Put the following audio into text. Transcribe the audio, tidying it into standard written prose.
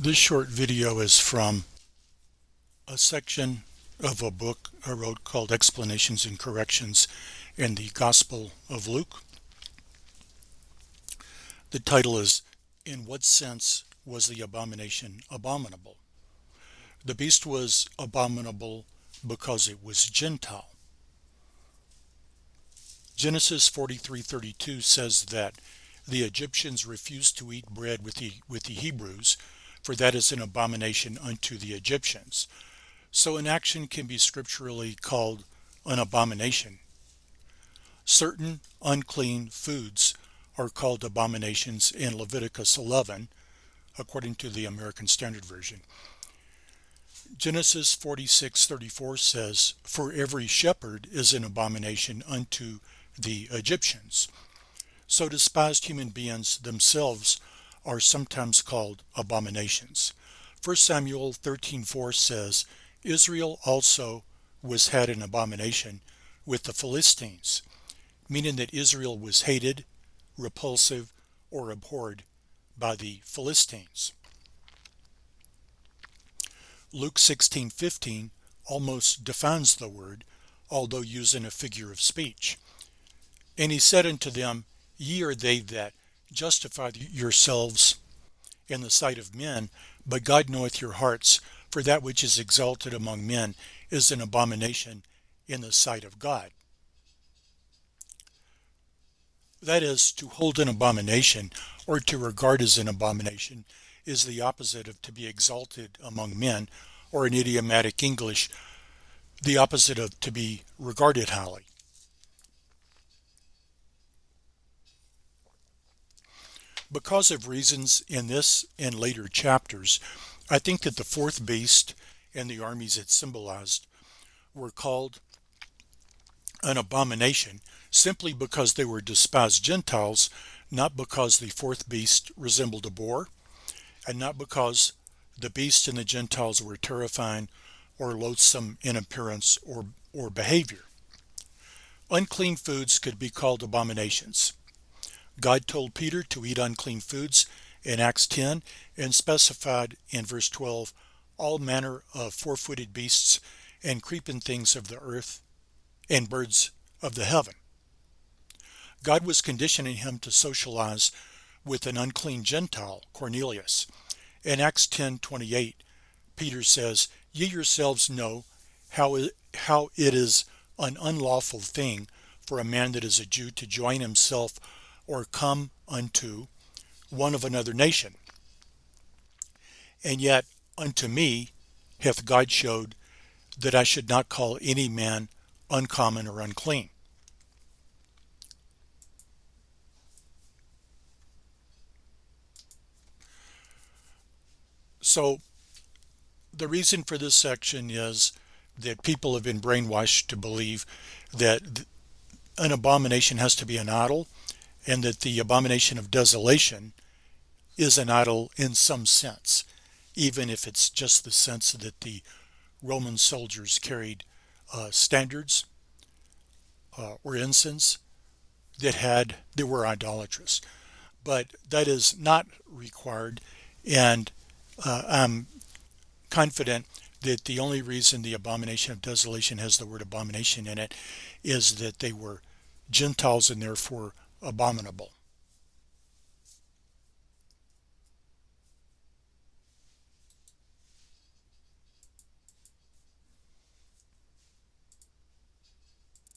This short video is from a section of a book I wrote called Explanations and Corrections in the Gospel of Luke. The title is, In What Sense Was the Abomination Abominable? The beast was abominable because it was Gentile. Genesis 43:32 says that the Egyptians refused to eat bread with the Hebrews, for that is an abomination unto the Egyptians. So an action can be scripturally called an abomination. Certain unclean foods are called abominations in Leviticus 11, according to the American Standard Version. Genesis 46:34 says, For every shepherd is an abomination unto the Egyptians. So despised human beings themselves are sometimes called abominations. 1 Samuel 13:4 says, Israel also had an abomination with the Philistines, meaning that Israel was hated, repulsive, or abhorred by the Philistines. Luke 16:15 almost defines the word, although using a figure of speech. And he said unto them, Ye are they that justify yourselves in the sight of men, but God knoweth your hearts, for that which is exalted among men is an abomination in the sight of God. That is, to hold an abomination, or to regard as an abomination, is the opposite of to be exalted among men, or in idiomatic English, the opposite of to be regarded highly. Because of reasons in this and later chapters, I think that the fourth beast and the armies it symbolized were called an abomination simply because they were despised Gentiles, not because the fourth beast resembled a boar, and not because the beast and the Gentiles were terrifying or loathsome in appearance or behavior. Unclean foods could be called abominations. God told Peter to eat unclean foods in Acts 10 and specified in verse 12 all manner of four-footed beasts and creeping things of the earth and birds of the heaven. God was conditioning him to socialize with an unclean Gentile, Cornelius. In Acts 10:28, Peter says, Ye yourselves know how it is an unlawful thing for a man that is a Jew to join himself or come unto one of another nation. And yet unto me hath God showed that I should not call any man uncommon or unclean. So the reason for this section is that people have been brainwashed to believe that an abomination has to be an idol, and that the abomination of desolation is an idol in some sense, even if it's just the sense that the Roman soldiers carried standards or incense that were idolatrous. But that is not required, and I'm confident that the only reason the abomination of desolation has the word abomination in it is that they were Gentiles and therefore abominable.